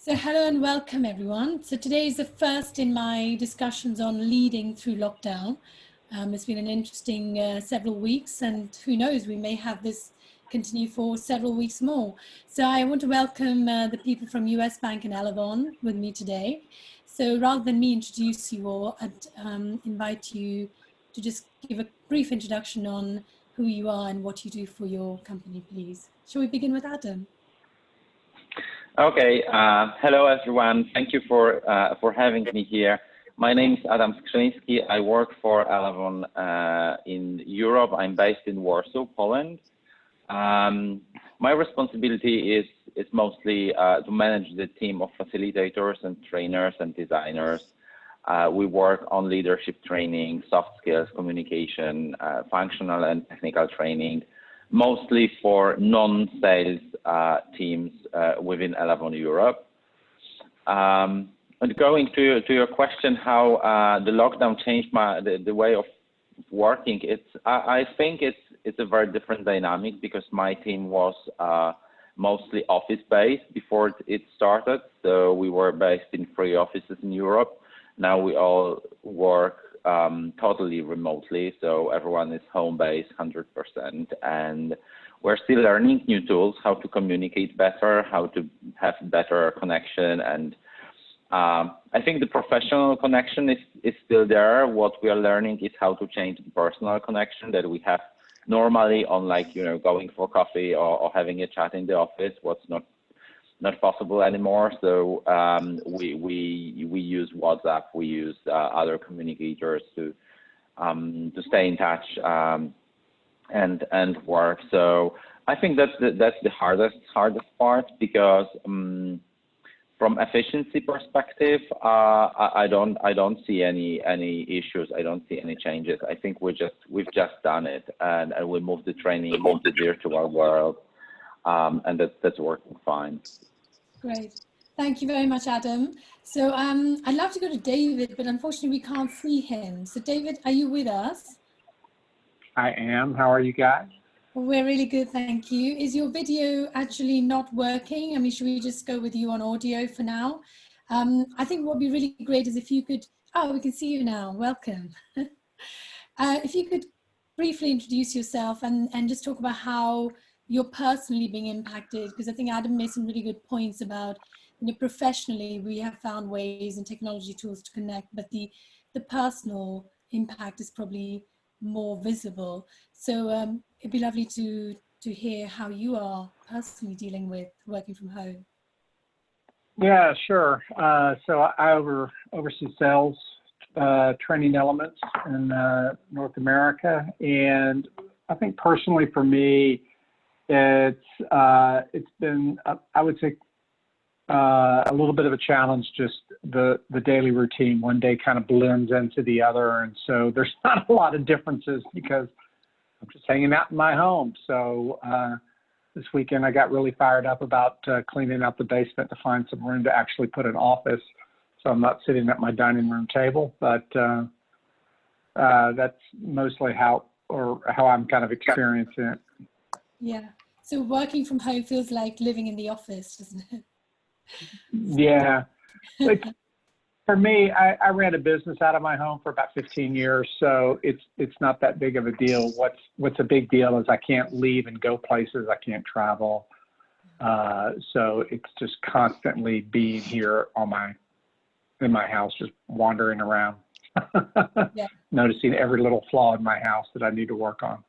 So hello and welcome everyone. So today is the first in my discussions on leading through lockdown. It's been an interesting several weeks, and who knows, we may have this continue for several weeks more. So I want to welcome the people from US Bank and Elavon with me today. So rather than me introduce you all, I'd invite you to just give a brief introduction on who you are and what you do for your company, please. Shall we begin with Adam? Okay, hello everyone. Thank you for having me here. My name is Adam Skrzyński. I work for Elavon in Europe. I'm based in Warsaw, Poland. My responsibility is mostly to manage the team of facilitators and trainers and designers. We work on leadership training, soft skills, communication, functional and technical training, mostly for non-sales teams within Elavon Europe. And going to your question, how the lockdown changed the way of working, I think it's a very different dynamic because my team was mostly office-based before it started. So we were based in 3 offices in Europe. Now we all work totally remotely, so everyone is home-based 100%, and we're still learning new tools, how to communicate better, how to have better connection, and I think the professional connection is still there. What we are learning is how to change the personal connection that we have normally on, like, you know, going for coffee or having a chat in the office, what's not possible anymore. So we use WhatsApp, we use other communicators to stay in touch and work. So I think that's the hardest part, because from efficiency perspective, I don't see any issues. I don't see any changes. I think we've just done it, and we moved the training into the virtual world, and that's working fine. Great. Thank you very much, Adam. So I'd love to go to David, but unfortunately we can't see him. So David, are you with us? I am. How are you guys? We're really good, thank you. Is your video actually not working? I mean, should we just go with you on audio for now? I think what would be really great is if you could, oh, we can see you now, welcome. If you could briefly introduce yourself and just talk about how you're personally being impacted, because I think Adam made some really good points about, you know, professionally we have found ways and technology tools to connect, but the personal impact is probably more visible. So it'd be lovely to hear how you are personally dealing with working from home. Yeah, sure. So I oversee sales training elements in North America, and I think personally for me, it's been, I would say, a little bit of a challenge, just the daily routine. One day kind of blends into the other, and so there's not a lot of differences because I'm just hanging out in my home. So this weekend I got really fired up about cleaning out the basement to find some room to actually put an office, so I'm not sitting at my dining room table. But that's mostly how I'm kind of experiencing it. Yeah. So working from home feels like living in the office, doesn't it? Yeah. For me, I ran a business out of my home for about 15 years, so it's not that big of a deal. What's a big deal is I can't leave and go places. I can't travel. So it's just constantly being here in my house, just wandering around, yeah. Noticing every little flaw in my house that I need to work on.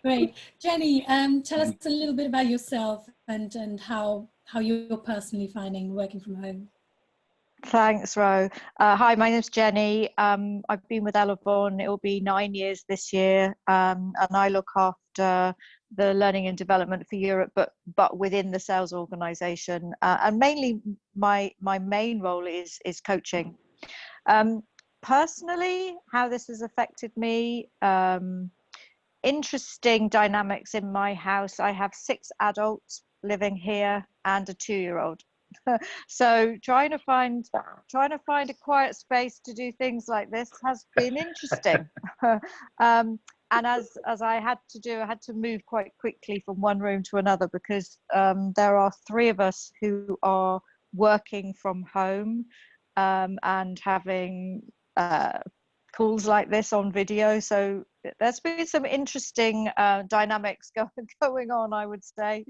Great. Jenny, tell us a little bit about yourself and how you're personally finding working from home. Thanks, Ro. Hi, my name's Jenny. I've been with Elavon. It will be 9 years this year, and I look after the learning and development for Europe, but within the sales organisation. And mainly, my main role is coaching. Personally, how this has affected me. Interesting dynamics in my house. I have 6 adults living here and a 2-year-old. So trying to find a quiet space to do things like this has been interesting. and as I had to move quite quickly from one room to another because there are three of us who are working from home and having calls like this on video. So there's been some interesting dynamics going on, I would say,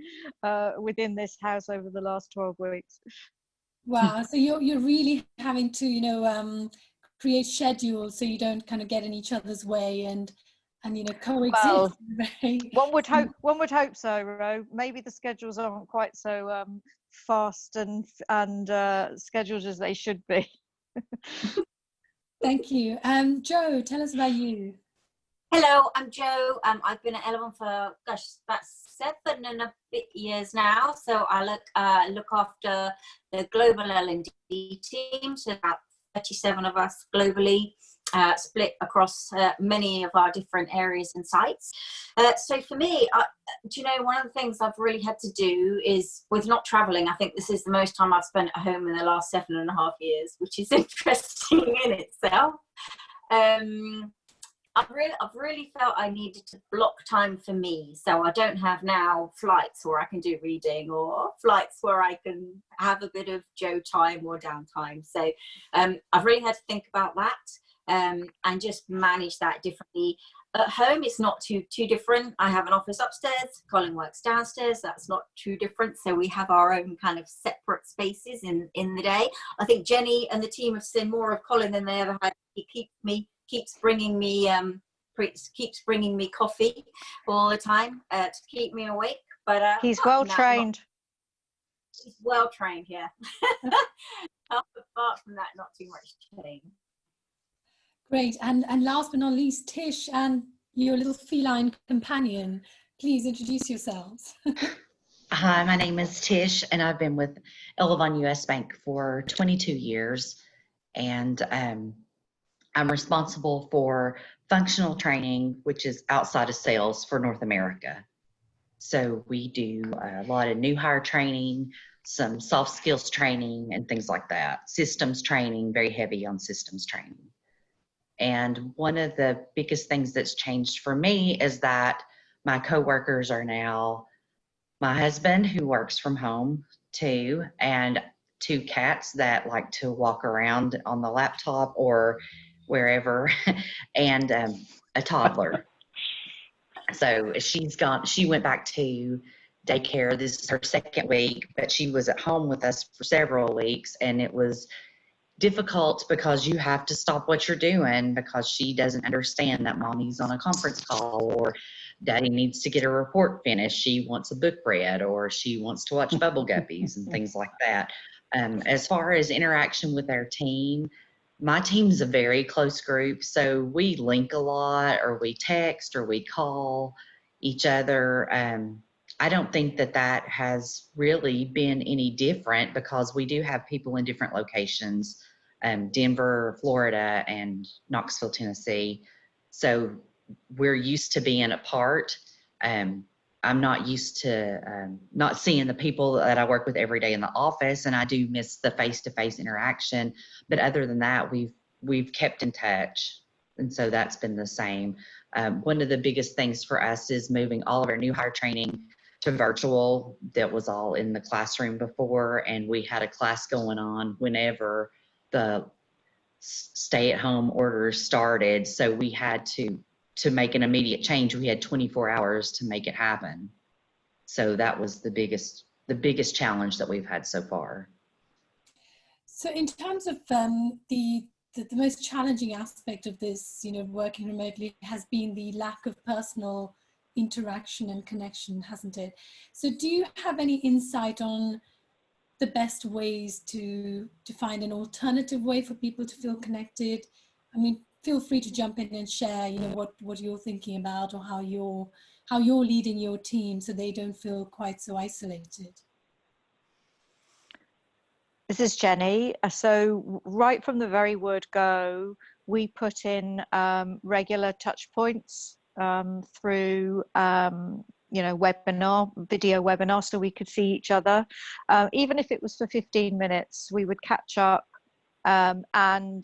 within this house over the last 12 weeks. Wow, so you're really having to, you know, create schedules so you don't kind of get in each other's way and you know, coexist. Well, one would hope so, Ro. Maybe the schedules aren't quite so fast and scheduled as they should be. Thank you. Jo, tell us about you. Hello, I'm Jo. I've been at Elevon for about 7 and a bit years now. So I look after the global L&D team. So about 37 of us globally, split across many of our different areas and sites. So for me, do you know, one of the things I've really had to do is with not traveling. I think this is the most time I've spent at home in the last 7.5 years, which is interesting in itself. I've really felt I needed to block time for me. So I don't have now flights where I can do reading or flights where I can have a bit of Jo time or downtime. So I've really had to think about that and just manage that differently. At home, it's not too different. I have an office upstairs, Colin works downstairs. That's not too different. So we have our own kind of separate spaces in the day. I think Jenny and the team have seen more of Colin than they ever had. He keeps bringing me coffee all the time to keep me awake. But he's well trained. He's well trained, yeah. Apart from that, not too much change. Great. And last but not least, Tish and your little feline companion. Please introduce yourselves. Hi, my name is Tish, and I've been with Elevon US Bank for 22 years. And I'm responsible for functional training, which is outside of sales for North America. So we do a lot of new hire training, some soft skills training, and things like that. Systems training, very heavy on systems training. And one of the biggest things that's changed for me is that my coworkers are now my husband, who works from home too, and 2 cats that like to walk around on the laptop or wherever, and a toddler. So she went back to daycare. This is her 2nd week, but she was at home with us for several weeks, and it was difficult because you have to stop what you're doing because she doesn't understand that mommy's on a conference call or daddy needs to get a report finished. She wants a book read or she wants to watch Bubble Guppies and things like that. As far as interaction with our team, my team's a very close group, so we link a lot, or we text, or we call each other. I don't think that has really been any different because we do have people in different locations, Denver, Florida, and Knoxville, Tennessee. So we're used to being apart. I'm not used to not seeing the people that I work with every day in the office, and I do miss the face-to-face interaction. But other than that, we've kept in touch, and so that's been the same. One of the biggest things for us is moving all of our new hire training to virtual. That was all in the classroom before, and we had a class going on whenever the stay-at-home orders started. So we had to make an immediate change. We had 24 hours to make it happen. So that was the biggest challenge that we've had so far. So in terms of the most challenging aspect of this, you know, working remotely has been the lack of personal interaction and connection, hasn't it? So do you have any insight on the best ways to find an alternative way for people to feel connected? I mean, feel free to jump in and share, you know, what you're thinking about or how you're leading your team so they don't feel quite so isolated. This is Jenny. So right from the very word go, we put in regular touch points through you know, video webinar, so we could see each other. Even if it was for 15 minutes, we would catch up and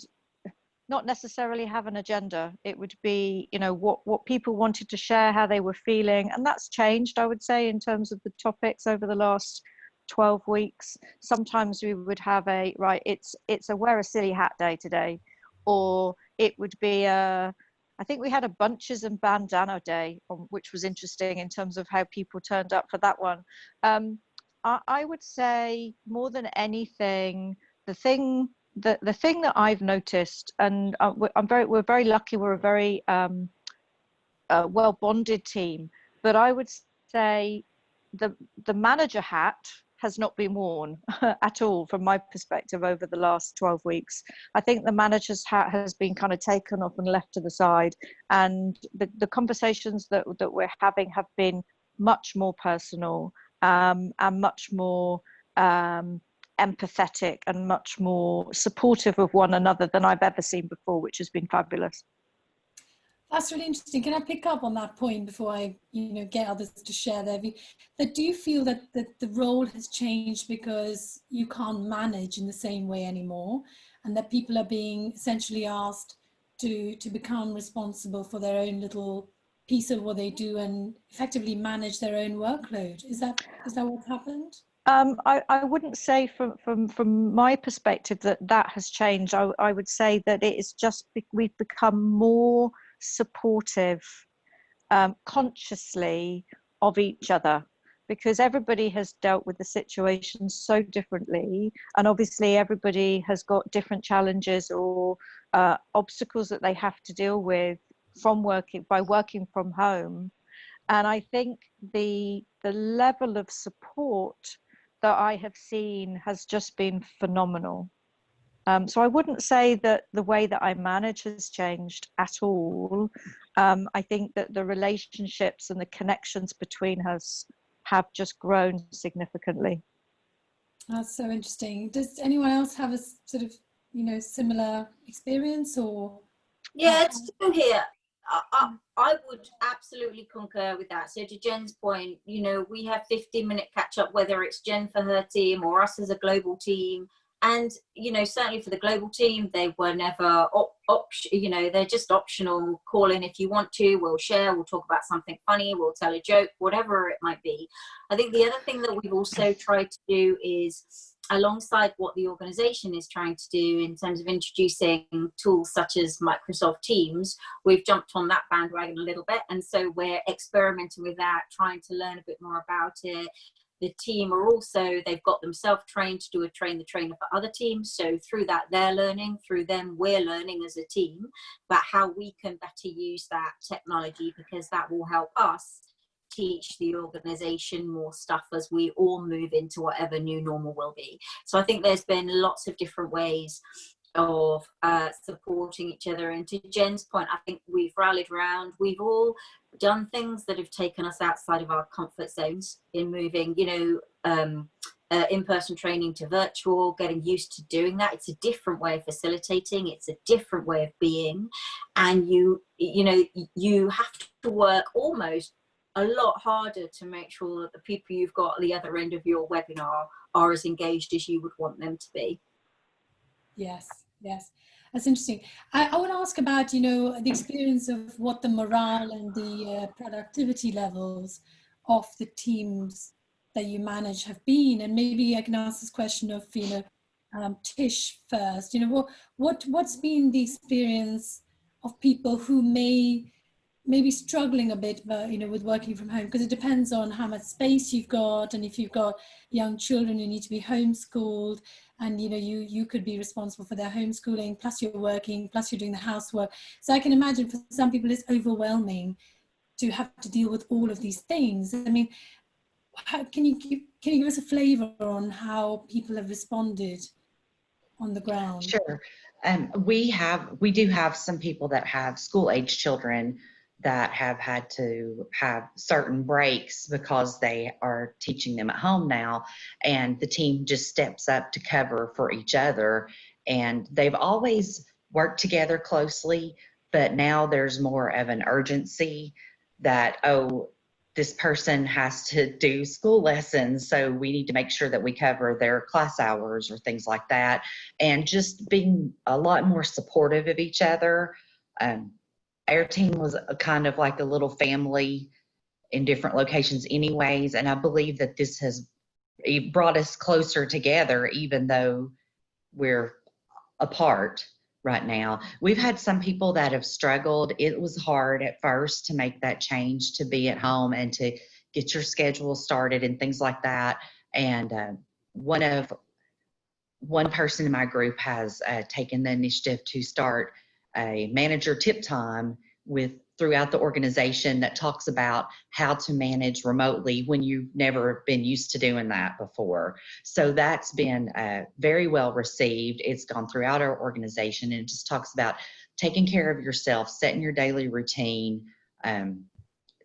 not necessarily have an agenda. It would be, you know, what people wanted to share, how they were feeling, and that's changed, I would say, in terms of the topics over the last 12 weeks. Sometimes we would have a, right, it's a wear a silly hat day today, or it would be a, I think we had a bunches and bandana day, which was interesting in terms of how people turned up for that one. I would say more than anything, the thing that I've noticed, and we're very lucky, we're a very well bonded team, but I would say the manager hat has not been worn at all from my perspective over the last 12 weeks. I think the manager's hat has been kind of taken off and left to the side, and the conversations that we're having have been much more personal and much more empathetic and much more supportive of one another than I've ever seen before, which has been fabulous. That's really interesting. Can I pick up on that point before I, get others to share their view? That do you feel that the role has changed because you can't manage in the same way anymore, and that people are being essentially asked to become responsible for their own little piece of what they do and effectively manage their own workload? Is that what's happened? I wouldn't say from my perspective that has changed. I would say that it is just we've become more supportive consciously of each other, because everybody has dealt with the situation so differently, and obviously everybody has got different challenges or obstacles that they have to deal with by working from home. And I think the level of support that I have seen has just been phenomenal. So I wouldn't say that the way that I manage has changed at all. I think that the relationships and the connections between us have just grown significantly. That's so interesting. Does anyone else have a sort of, similar experience or? Yeah, it's still here. I would absolutely concur with that. So to Jen's point, we have 15-minute catch up, whether it's Jen for her team or us as a global team. And, certainly for the global team, they were never, they're just optional. Call in if you want to, we'll share, we'll talk about something funny, we'll tell a joke, whatever it might be. I think the other thing that we've also tried to do is, alongside what the organization is trying to do in terms of introducing tools such as Microsoft Teams, we've jumped on that bandwagon a little bit. And so we're experimenting with that, trying to learn a bit more about it. The team are also, they've got themselves trained to do a train the trainer for other teams. So through that, they're learning, through them, we're learning as a team about how we can better use that technology, because that will help us teach the organization more stuff as we all move into whatever new normal will be. So I think there's been lots of different ways of supporting each other. And to Jen's point, I think we've rallied around. We've all done things that have taken us outside of our comfort zones in moving, in-person training to virtual, getting used to doing that. It's a different way of facilitating. It's a different way of being. And you have to work almost a lot harder to make sure that the people you've got at the other end of your webinar are as engaged as you would want them to be. Yes, that's interesting. I want to ask about, the experience of what the morale and the productivity levels of the teams that you manage have been. And maybe I can ask this question of, Tish first. What's been the experience of people who may be struggling a bit, with working from home, because it depends on how much space you've got, and if you've got young children who need to be homeschooled, and you could be responsible for their homeschooling, plus you're working, plus you're doing the housework. So I can imagine for some people it's overwhelming to have to deal with all of these things. I mean, can you give us a flavor on how people have responded on the ground? Sure. We do have some people that have school-age children that have had to have certain breaks because they are teaching them at home now, and the team just steps up to cover for each other. And they've always worked together closely, but now there's more of an urgency that, this person has to do school lessons, so we need to make sure that we cover their class hours or things like that. And just being a lot more supportive of each other. Our team was a kind of like a little family in different locations anyways, and I believe that this has brought us closer together, even though we're apart right now. We've had some people that have struggled. It was hard at first to make that change, to be at home and to get your schedule started and things like that. And one person in my group has taken the initiative to start a manager tip time throughout the organization that talks about how to manage remotely when you've never been used to doing that before. So that's been very well received. It's gone throughout our organization, and it just talks about taking care of yourself, setting your daily routine,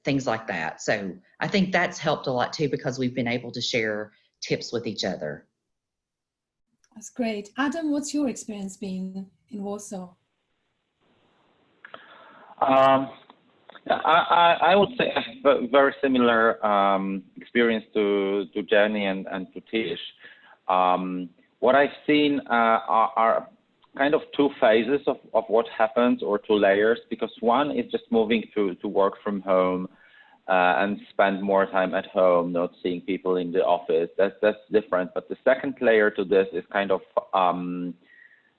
things like that. So I think that's helped a lot too, because we've been able to share tips with each other. That's great. Adam, what's your experience been in Warsaw? I would say I have a very similar experience to Jenny and to Tish. What I've seen are kind of two phases of what happens, or two layers, because one is just moving to work from home and spend more time at home, not seeing people in the office. That's different. But the second layer to this is kind of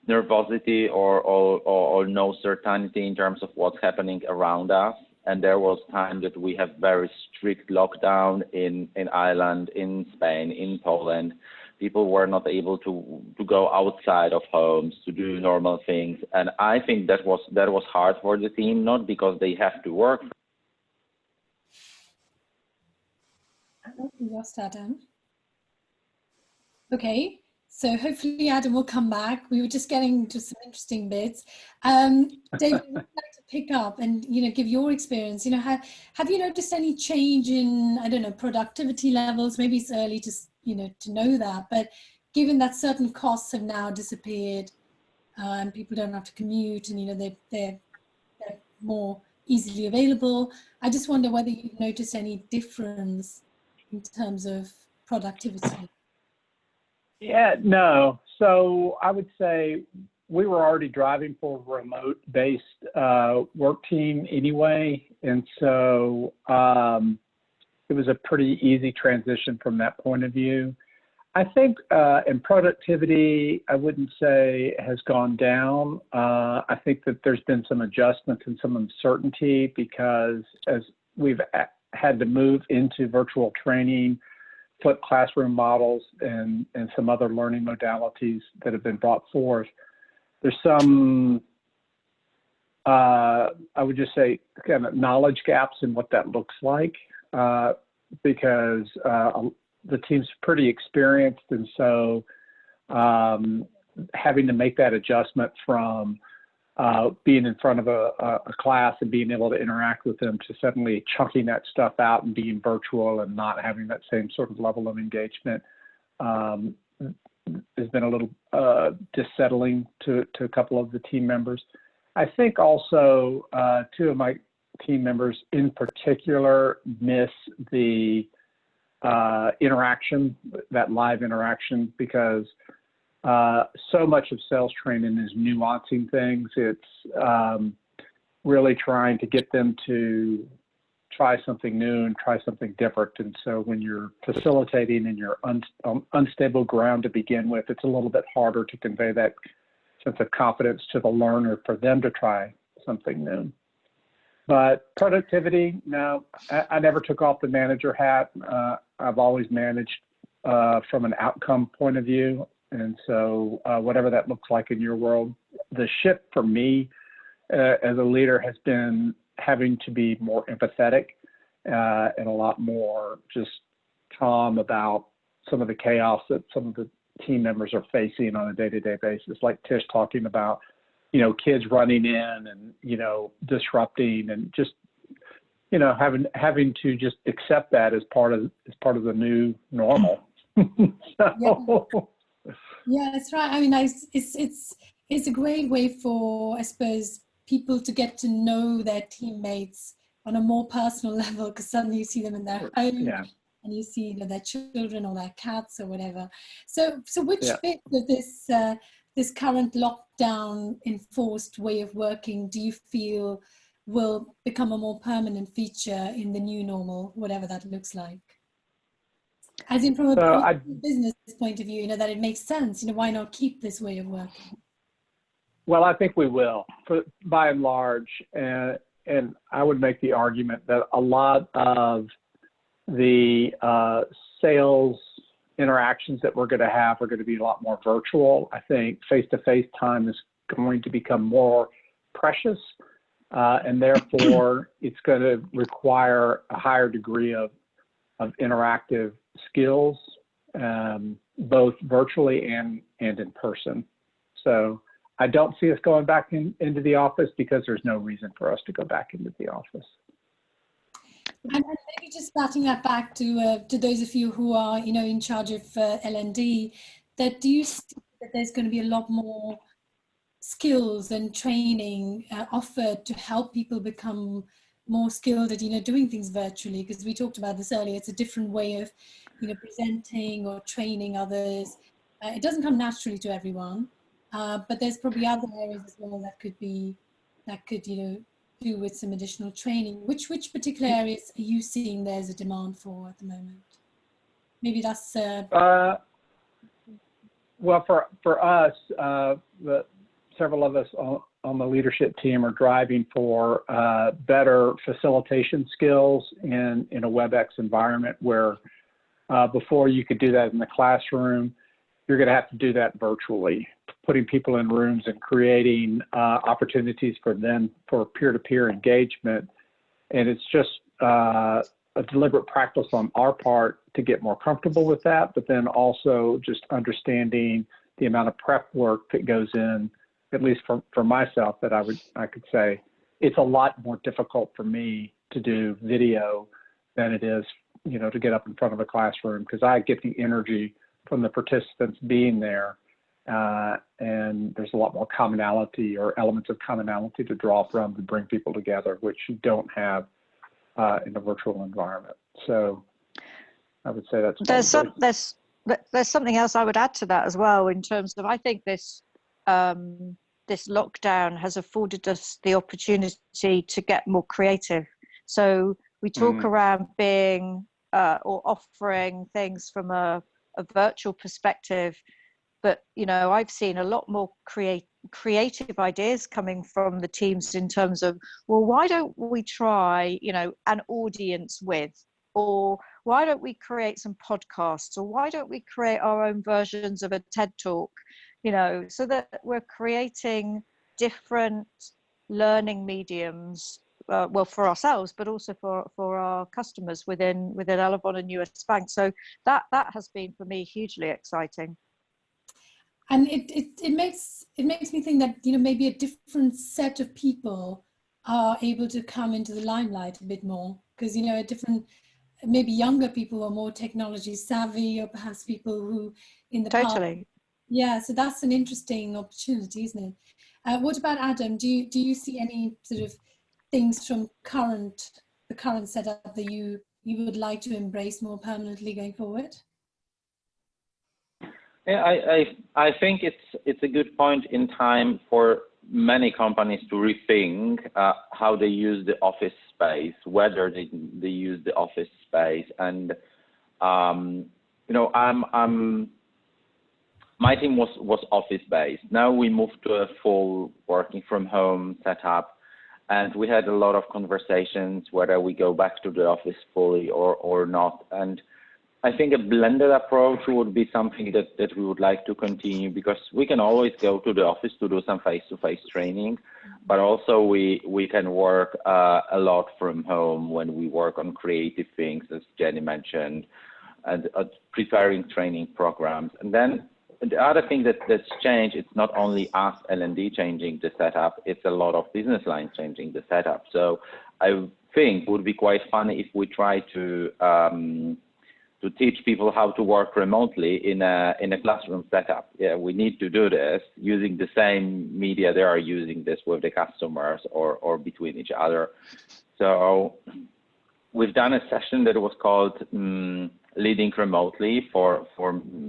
nervosity or no certainty in terms of what's happening around us. And there was time that we have very strict lockdown in Ireland, in Spain, in Poland. People were not able to go outside of homes to do normal things. And I think that was hard for the team, not because they have to work. We lost Adam. Okay. So hopefully Adam will come back. We were just getting to some interesting bits. David, would you like to pick up and give your experience? Have you noticed any change in, I don't know, productivity levels? Maybe it's early to to know that, but given that certain costs have now disappeared and people don't have to commute, and they're more easily available, I just wonder whether you've noticed any difference in terms of productivity. Yeah, no. So I would say we were already driving for a remote-based work team anyway, and so it was a pretty easy transition from that point of view. I think in productivity, I wouldn't say has gone down. I think that there's been some adjustments and some uncertainty, because as we've had to move into virtual training, flipped classroom models, and some other learning modalities that have been brought forth, there's some, I would just say, kind of knowledge gaps in what that looks like, because the team's pretty experienced, and so having to make that adjustment from being in front of a class and being able to interact with them to suddenly chunking that stuff out and being virtual and not having that same sort of level of engagement has been a little dissettling to a couple of the team members. I think also two of my team members in particular miss the interaction, that live interaction, because so much of sales training is nuancing things. It's really trying to get them to try something new and try something different. And so when you're facilitating and you're unstable ground to begin with, it's a little bit harder to convey that sense of confidence to the learner for them to try something new. But productivity, no, I never took off the manager hat. I've always managed from an outcome point of view. And so whatever that looks like in your world, the shift for me as a leader has been having to be more empathetic and a lot more just calm about some of the chaos that some of the team members are facing on a day-to-day basis, like Tish talking about, kids running in and, disrupting, and just, having to just accept that as part of the new normal. Yeah, that's right. I mean, it's a great way for, I suppose, people to get to know their teammates on a more personal level, because suddenly you see them in their home, Yeah. and you see, you know, their children or their cats or whatever. So which Yeah. bit of this current lockdown enforced way of working do you feel will become a more permanent feature in the new normal, whatever that looks like? As in, from a business point of view, you know, that it makes sense, you know, why not keep this way of working? Well, I think we will, by and large, and I would make the argument that a lot of the sales interactions that we're going to have are going to be a lot more virtual. I think face-to-face time is going to become more precious, and therefore it's going to require a higher degree of interactive skills, both virtually and in person. So I don't see us going back into the office because there's no reason for us to go back into the office. And maybe just starting that back to those of you who are, you know, in charge of L&D, that do you see that there's going to be a lot more skills and training offered to help people become more skilled at, you know, doing things virtually? Because we talked about this earlier, it's a different way of, you know, presenting or training others. It doesn't come naturally to everyone, but there's probably other areas as well that could, you know, do with some additional training. Which particular areas are you seeing there's a demand for at the moment? Maybe that's well, for us, several of us on the leadership team are driving for better facilitation skills in a WebEx environment where before you could do that in the classroom, you're going to have to do that virtually, putting people in rooms and creating opportunities for them for peer-to-peer engagement. And it's just a deliberate practice on our part to get more comfortable with that, but then also just understanding the amount of prep work that goes in, at least for myself, that I could say it's a lot more difficult for me to do video than it is, you know, to get up in front of a classroom, because I get the energy from the participants being there, and there's a lot more commonality or elements of commonality to draw from to bring people together, which you don't have in a virtual environment. So I would say that's there's something else I would add to that as well, in terms of, I think this this lockdown has afforded us the opportunity to get more creative. So we talk around being or offering things from a virtual perspective, but you know, I've seen a lot more creative ideas coming from the teams in terms of, well, why don't we try, you know, an audience with, or why don't we create some podcasts, or why don't we create our own versions of a TED Talk, you know, so that we're creating different learning mediums, well, for ourselves, but also for our customers within Elavon and US Bank. So that has been for me hugely exciting. And it makes me think that, you know, maybe a different set of people are able to come into the limelight a bit more, because, you know, maybe younger people who are more technology savvy, or perhaps people who in the past. Yeah, so that's an interesting opportunity, isn't it? What about Adam? Do you see any sort of things from the current setup that you would like to embrace more permanently going forward? Yeah, I think it's a good point in time for many companies to rethink how they use the office space, whether they use the office space, and you know, my team was office based. Now we moved to a full working from home setup, and we had a lot of conversations whether we go back to the office fully or not. And I think a blended approach would be something that we would like to continue, because we can always go to the office to do some face-to-face training, but also we can work a lot from home when we work on creative things, as Jenny mentioned, and preparing training programs. And then the other thing that's changed, it's not only us L&D changing the setup, it's a lot of business lines changing the setup. So I think it would be quite funny if we try to teach people how to work remotely in a classroom setup. Yeah, we need to do this using the same media they are using this with the customers or between each other. So we've done a session that was called Leading Remotely for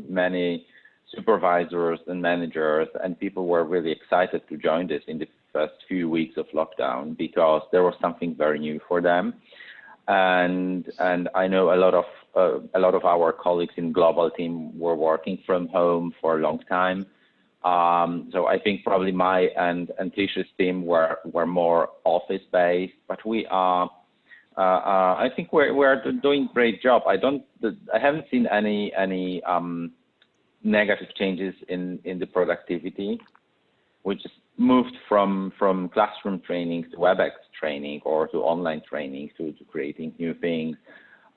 many supervisors and managers, and people were really excited to join this in the first few weeks of lockdown because there was something very new for them. And I know a lot of our colleagues in global team were working from home for a long time. So I think probably my and Tish's team were more office based, but we are. I think we're doing a great job. I haven't seen any negative changes in the productivity. We just moved from classroom training to WebEx training or to online training to creating new things,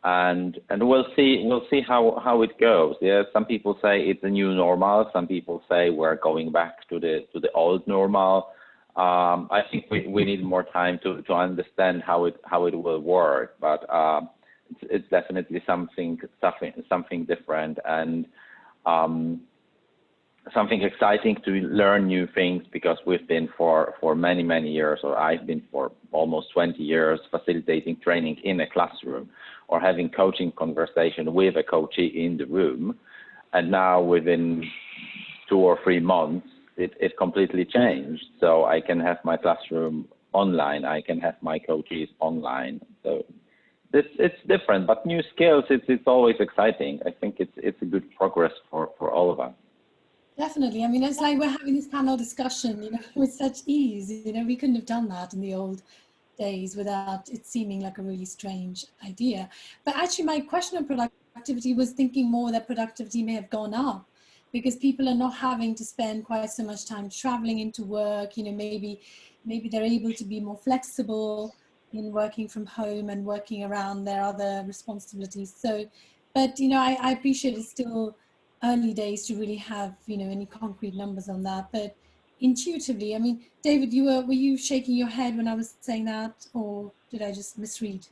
and we'll see how it goes. Yeah, some people say it's a new normal. Some people say we're going back to the old normal. I think we need more time to understand how it will work, but it's definitely something different and something exciting to learn new things, because we've been for many years, or I've been for almost 20 years, facilitating training in a classroom or having coaching conversation with a coachee in the room, and now within 2 or 3 months it completely changed. So I can have my classroom online, I can have my coaches online. So it's different, but new skills, it's always exciting. I think it's a good progress for all of us. Definitely. I mean, it's like we're having this panel discussion, with such ease. We couldn't have done that in the old days without it seeming like a really strange idea. But actually, my question on productivity was thinking more that productivity may have gone up because people are not having to spend quite so much time traveling into work. Maybe they're able to be more flexible in working from home and working around their other responsibilities. So, but I appreciate it's still early days to really have any concrete numbers on that, but intuitively, I mean, David, were you shaking your head when I was saying that, or did I just misread?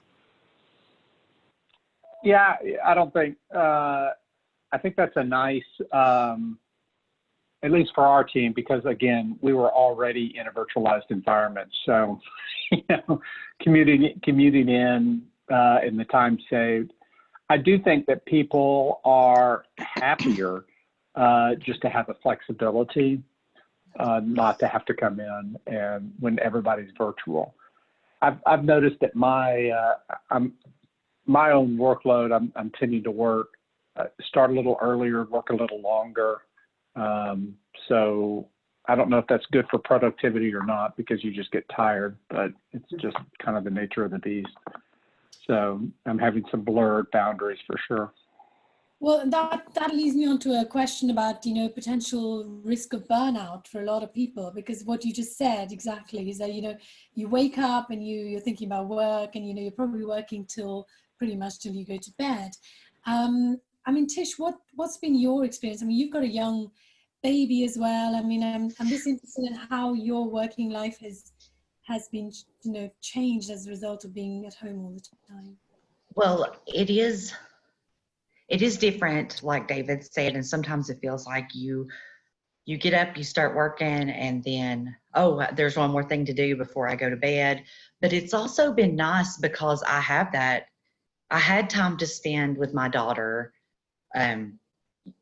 Yeah, I don't think I think that's a nice at least for our team, because again, we were already in a virtualized environment, so commuting in and the time saved. I do think that people are happier just to have the flexibility, not to have to come in and when everybody's virtual. I've noticed that my own workload, I'm tending to work, start a little earlier, work a little longer. So I don't know if that's good for productivity or not, because you just get tired, but it's just kind of the nature of the beast. So I'm having some blurred boundaries for sure. Well, that leads me on to a question about, potential risk of burnout for a lot of people, because what you just said exactly is that, you wake up and you're thinking about work, and, you're probably working pretty much till you go to bed. I mean, Tish, what's been your experience? I mean, you've got a young baby as well. I mean, I'm just interested in how your working life has been, changed as a result of being at home all the time. Well, it is different, like David said, and sometimes it feels like you get up, you start working, and then, oh, there's one more thing to do before I go to bed. But it's also been nice because I had time to spend with my daughter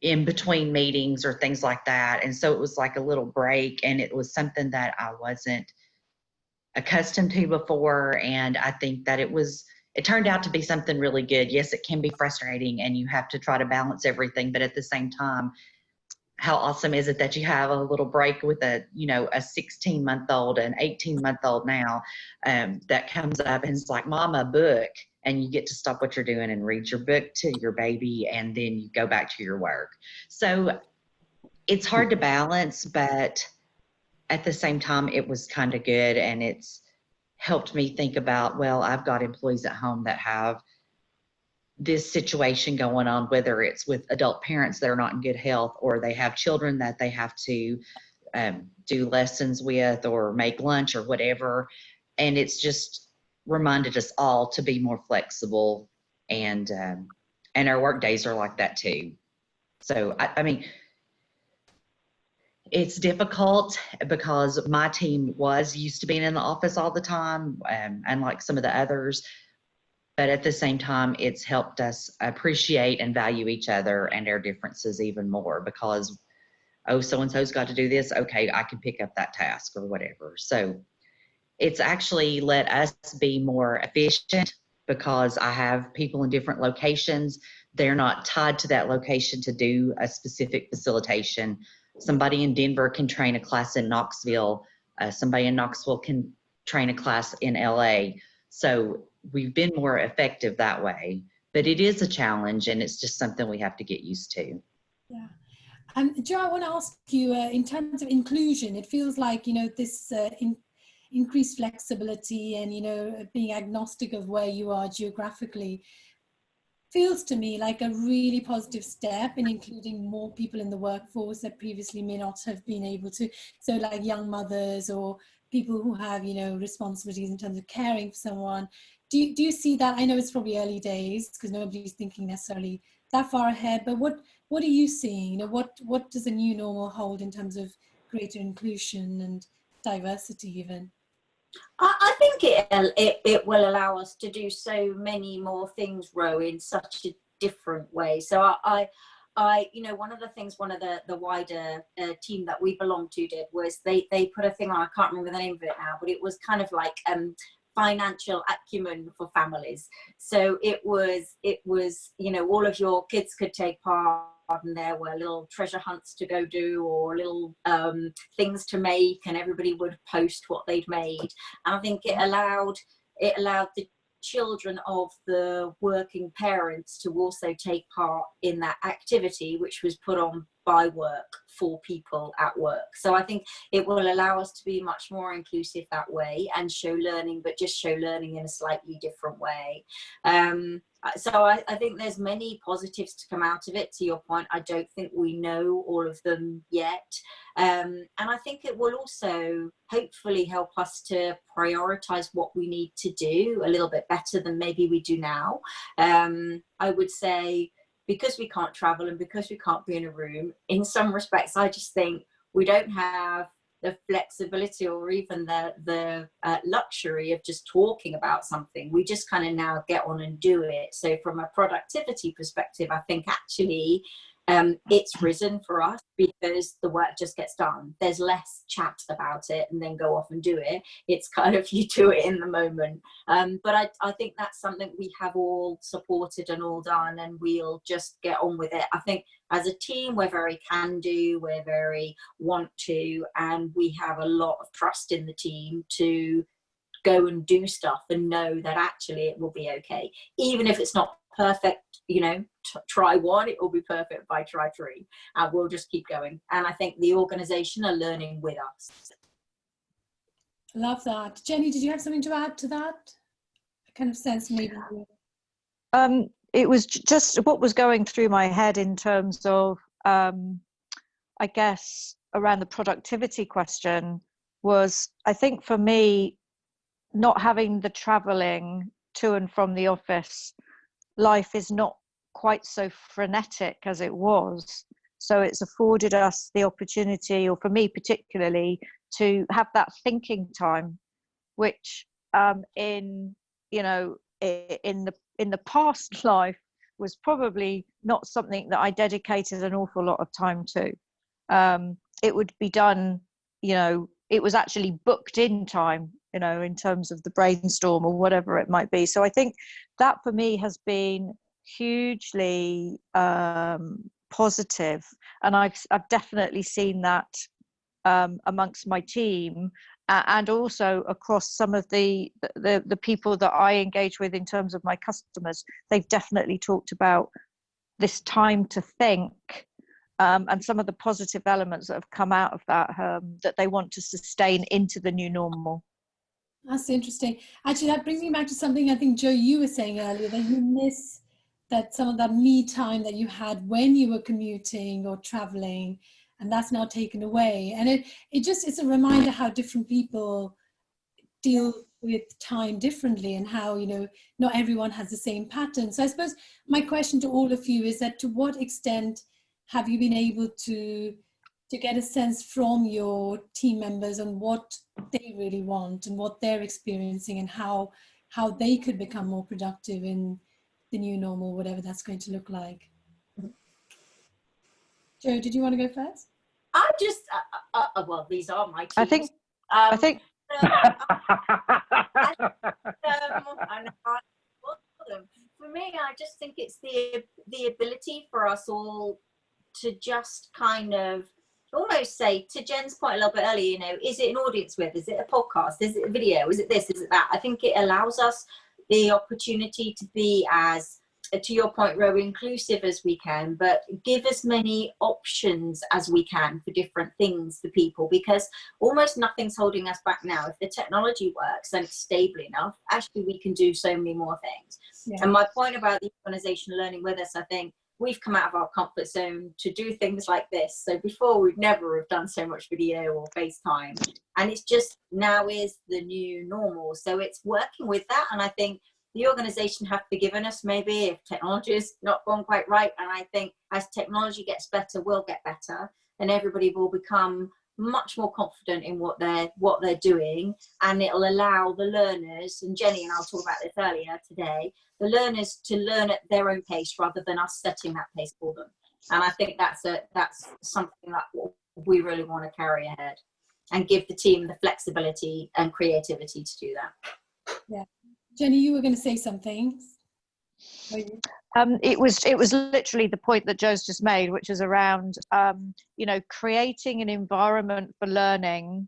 in between meetings or things like that. And so it was like a little break, and it was something that I wasn't accustomed to before. And I think that it turned out to be something really good. Yes, it can be frustrating and you have to try to balance everything, but at the same time, how awesome is it that you have a little break with a 16-month-old, an 18-month-old now, that comes up and it's like, Mom, a book, and you get to stop what you're doing and read your book to your baby, and then you go back to your work. So it's hard to balance, but at the same time, it was kind of good, and it's helped me think about, well, I've got employees at home that have this situation going on, whether it's with adult parents that are not in good health, or they have children that they have to do lessons with or make lunch or whatever. And it's just reminded us all to be more flexible, and our work days are like that too. So, I mean, It's difficult because my team was used to being in the office all the time, unlike some of the others. But at the same time, it's helped us appreciate and value each other and our differences even more because, oh, so-and-so's got to do this. Okay, I can pick up that task or whatever. So it's actually let us be more efficient because I have people in different locations. They're not tied to that location to do a specific facilitation. Somebody in Denver can train a class in Knoxville. Somebody in Knoxville can train a class in LA. So we've been more effective that way, but it is a challenge and it's just something we have to get used to. Yeah. Joe, I want to ask you, in terms of inclusion, it feels like, you know, this increased flexibility and, you know, being agnostic of where you are geographically feels to me like a really positive step in including more people in the workforce that previously may not have been able to. So like young mothers or people who have, you know, responsibilities in terms of caring for someone. Do you see that? I know it's probably early days because nobody's thinking necessarily that far ahead, but what are you seeing? You know, what does a new normal hold in terms of greater inclusion and diversity even? I think it will allow us to do so many more things, Ro, in such a different way. So I you know, one of the wider team that we belong to did was they put a thing on, I can't remember the name of it now, but it was kind of like financial acumen for families. So it was, you know, all of your kids could take part, and there were little treasure hunts to go do or little things to make, and everybody would post what they'd made. And I think it allowed the children of the working parents to also take part in that activity, which was put on by work for people at work. So I think it will allow us to be much more inclusive that way and show learning, but just show learning in a slightly different way. So I think there's many positives to come out of it. To your point, I don't think we know all of them yet. And I think it will also hopefully help us to prioritize what we need to do a little bit better than maybe we do now. I would say, because we can't travel and because we can't be in a room, in some respects, I just think we don't have the flexibility or even the luxury of just talking about something. We just kind of now get on and do it. So from a productivity perspective, I think actually it's risen for us because the work just gets done. There's less chat about it and then go off and do it. It's kind of, you do it in the moment. But I think that's something we have all supported and all done, and we'll just get on with it. I think as a team, we're very can-do, we're very want to, and we have a lot of trust in the team to go and do stuff and know that actually it will be okay. Even if it's not perfect, you know, try one, it will be perfect by try three, and we'll just keep going. And I think the organization are learning with us. Love that. Jenny, did you have something to add to that? I kind of sense maybe. It was just what was going through my head in terms of, I guess, around the productivity question was, I think for me, not having the traveling to and from the office, life is not quite so frenetic as it was. So it's afforded us the opportunity, or for me particularly, to have that thinking time, which in the past life was probably not something that I dedicated an awful lot of time to. It would be done, you know, it was actually booked in time, you know, in terms of the brainstorm or whatever it might be. So I think that for me has been hugely positive, and I've definitely seen that amongst my team, and also across some of the people that I engage with in terms of my customers. They've definitely talked about this time to think, and some of the positive elements that have come out of that that they want to sustain into the new normal. That's interesting. Actually, that brings me back to something I think, Joe, you were saying earlier, that you miss that some of that me time that you had when you were commuting or traveling, and that's now taken away. And it's a reminder how different people deal with time differently, and how, you know, not everyone has the same pattern. So I suppose my question to all of you is that, to what extent have you been able to to get a sense from your team members on what they really want and what they're experiencing and how they could become more productive in the new normal, whatever that's going to look like. Joe, did you want to go first? I just, well, these are my teams. I think for me, I just think it's the ability for us all to just kind of almost say, to Jen's point a little bit earlier, you know, is it an audience with? Is it a podcast? Is it a video? Is it this? Is it that? I think it allows us the opportunity to be as, to your point, Ro, inclusive as we can, but give as many options as we can for different things for people, because almost nothing's holding us back now. If the technology works and it's stable enough, actually we can do so many more things. Yeah. And my point about the organisation learning with us, I think we've come out of our comfort zone to do things like this. So before, we'd never have done so much video or FaceTime, and it's just now is the new normal. So it's working with that, and I think the organisation have forgiven us maybe if technology has not gone quite right. And I think as technology gets better, we'll get better, and everybody will become much more confident in what they're doing, and it'll allow the learners, and Jenny and I'll talk about this earlier today, the learners to learn at their own pace rather than us setting that pace for them. And I think that's something that we really want to carry ahead and give the team the flexibility and creativity to do that. Yeah. Jenny, you were going to say something. It was literally the point that Joe's just made, which is around you know, creating an environment for learning,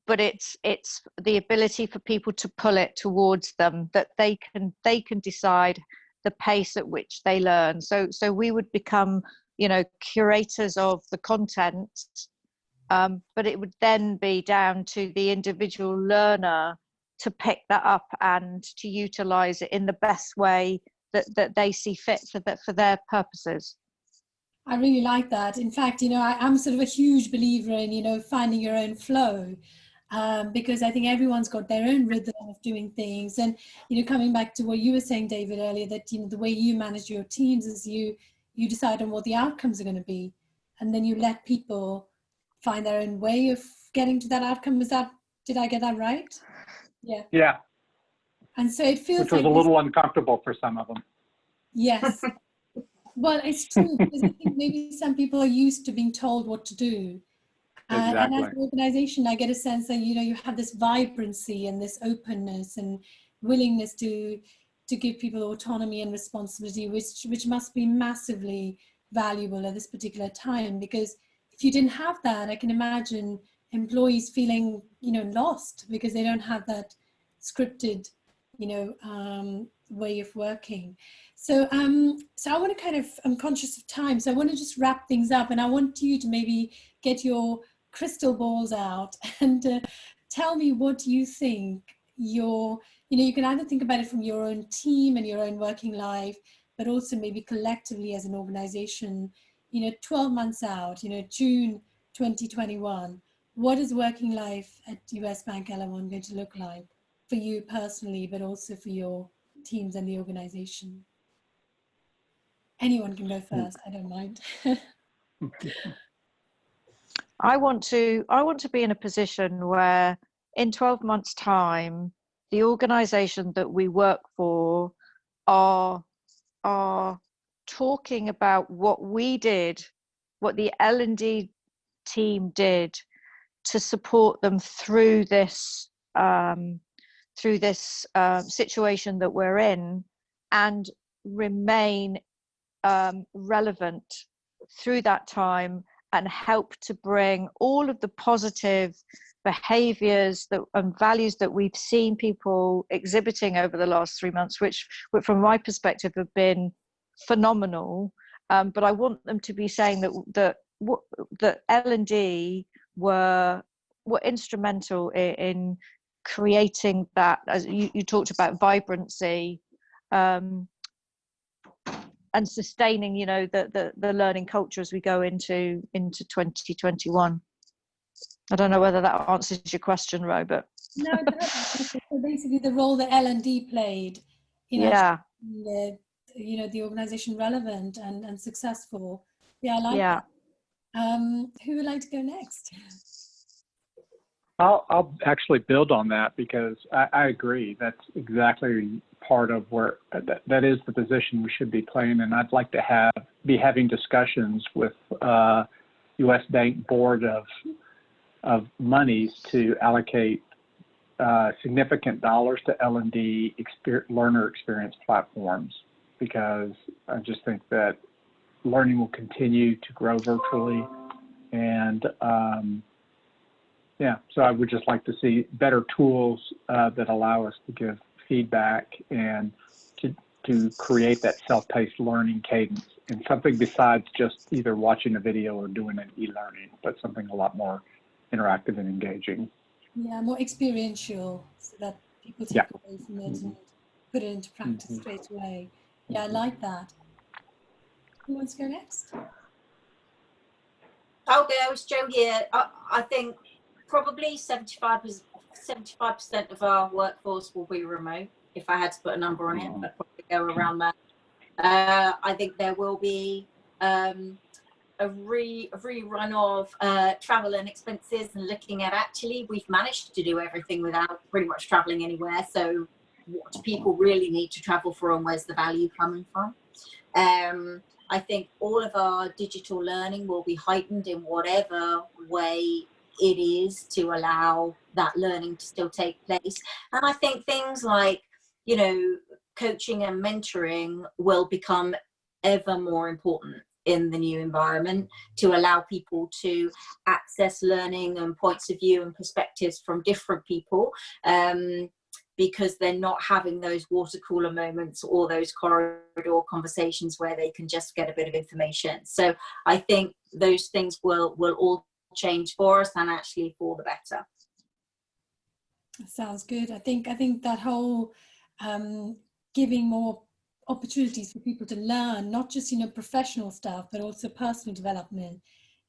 but it's the ability for people to pull it towards them, that they can decide the pace at which they learn. So we would become, you know, curators of the content, but it would then be down to the individual learner to pick that up and to utilize it in the best way that they see fit for their purposes. I really like that. In fact, you know, I'm sort of a huge believer in, you know, finding your own flow, because I think everyone's got their own rhythm of doing things. And, you know, coming back to what you were saying, David, earlier, that, you know, the way you manage your teams is you decide on what the outcomes are going to be, and then you let people find their own way of getting to that outcome. Did I get that right? Yeah. Yeah. And so it feels which was like a little uncomfortable for some of them. Yes. Well, it's true, because I think maybe some people are used to being told what to do. Exactly. And as an organization, I get a sense that, you know, you have this vibrancy and this openness and willingness to give people autonomy and responsibility, which must be massively valuable at this particular time. Because if you didn't have that, I can imagine employees feeling, you know, lost because they don't have that scripted, you know, way of working. So so I want to kind of, I'm conscious of time, so I want to just wrap things up, and I want you to maybe get your crystal balls out and tell me what you think you know, you can either think about it from your own team and your own working life, but also maybe collectively as an organization, you know, 12 months out, you know, June 2021, what is working life at US Bank Elavon going to look like for you personally, but also for your teams and the organization? Anyone can go first, I don't mind. I want to be in a position where in 12 months' time, the organization that we work for are talking about what we did, what the L&D team did to support them through this situation that we're in, and remain relevant through that time, and help to bring all of the positive behaviors and values that we've seen people exhibiting over the last 3 months, which from my perspective have been phenomenal. But I want them to be saying that L&D were instrumental in creating that, as you talked about, vibrancy, and sustaining, you know, the learning culture as we go into 2021. I don't know whether that answers your question, Ro, but no, it doesn't. So basically, the role that L&D played in the, you know, the organization relevant and successful. Yeah, I like that. Who would like to go next? I'll actually build on that because I agree. That's exactly part of where that is the position we should be playing. And I'd like to be having discussions with U.S. Bank Board of monies to allocate significant dollars to L&D learner experience platforms, because I just think that learning will continue to grow virtually. And yeah, so I would just like to see better tools that allow us to give feedback and to create that self-paced learning cadence, and something besides just either watching a video or doing an e-learning, but something a lot more interactive and engaging. Yeah, more experiential, so that people take away from it and put it into practice straight away. Yeah, I like that. Who wants to go next? I'll go. It's Jo here. I think probably 75% of our workforce will be remote. If I had to put a number on it, I'd probably go around that. I think there will be a rerun of travel and expenses, and looking at, actually we've managed to do everything without pretty much traveling anywhere. So what do people really need to travel for, and where's the value coming from? I think all of our digital learning will be heightened in whatever way it is to allow that learning to still take place. And I think things like, you know, coaching and mentoring will become ever more important in the new environment, to allow people to access learning and points of view and perspectives from different people, because they're not having those water cooler moments or those corridor conversations where they can just get a bit of information. So I think those things will all change for us, and actually for the better. Sounds good. I think that whole giving more opportunities for people to learn, not just, you know, professional stuff, but also personal development,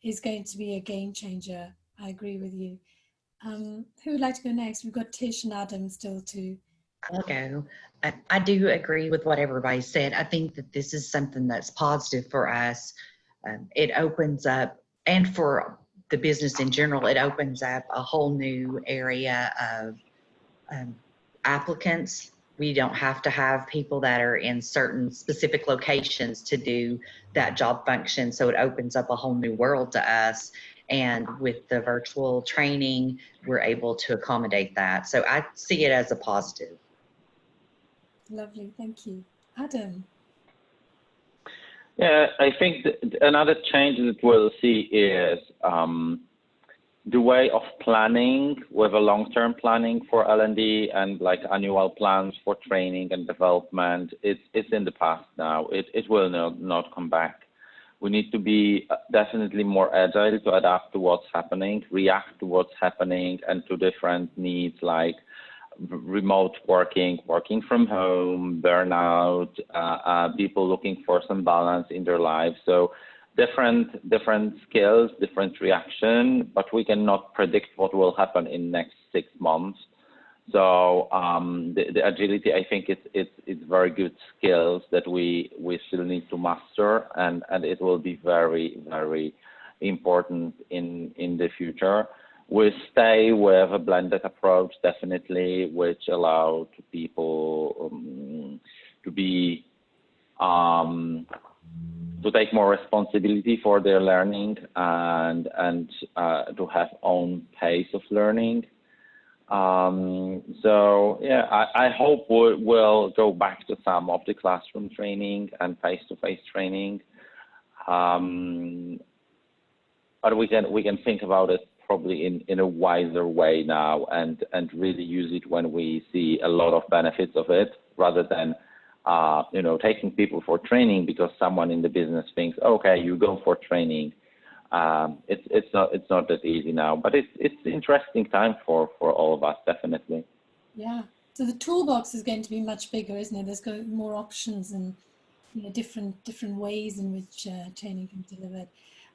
is going to be a game changer. I agree with you. Who would like to go next? We've got Tish and Adam still to. I'll go. I do agree with what everybody said. I think that this is something that's positive for us. It opens up, and for the business in general, it opens up a whole new area of applicants. We don't have to have people that are in certain specific locations to do that job function. So it opens up a whole new world to us. And with the virtual training, we're able to accommodate that. So I see it as a positive. Lovely, thank you. Adam? Yeah, I think another change that we'll see is the way of planning, with a long-term planning for L&D and like annual plans for training and development. It's in the past now. It will not come back. We need to be definitely more agile to adapt to what's happening, react to what's happening, and to different needs like remote working, working from home, burnout, people looking for some balance in their lives. So different skills, different reaction, but we cannot predict what will happen in next 6 months. So the agility, I think it's very good skills that we still need to master, and it will be very, very important in the future. We stay with a blended approach, definitely, which allow to people to be to take more responsibility for their learning and to have own pace of learning. So yeah, I hope we'll go back to some of the classroom training and face-to-face training, but we can think about it probably in a wiser way now, and really use it when we see a lot of benefits of it, rather than you know, taking people for training because someone in the business thinks, okay, you go for training. It's not that easy now, but it's interesting time for all of us, definitely. Yeah. So the toolbox is going to be much bigger, isn't it? There's going to be more options and, you know, different ways in which training can be delivered.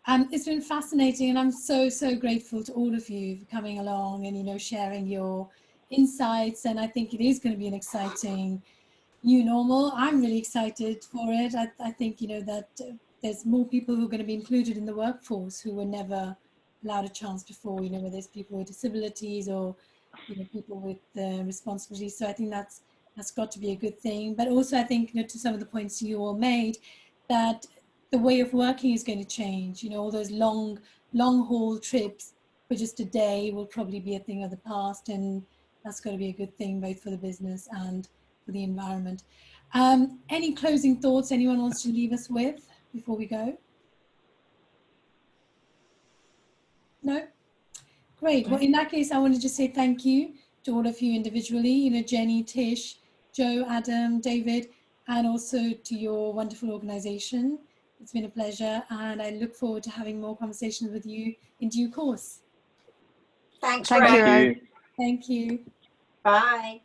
It's been fascinating, and I'm so grateful to all of you for coming along and, you know, sharing your insights. And I think it is going to be an exciting new normal. I'm really excited for it. I think, you know, that there's more people who are going to be included in the workforce who were never allowed a chance before, you know, whether it's people with disabilities or, you know, people with responsibilities. So I think that's got to be a good thing. But also I think, you know, to some of the points you all made, that the way of working is going to change. You know, all those long haul trips for just a day will probably be a thing of the past, and that's going to be a good thing both for the business and for the environment. Any closing thoughts anyone wants to leave us with before we go? No? Great. Well, in that case, I want to just say thank you to all of you individually, you know, Jenny, Tish, Joe, Adam, David, and also to your wonderful organization. It's been a pleasure, and I look forward to having more conversations with you in due course. Thanks, Thank Ro. you, Ro. Thank you. Thank you. Bye.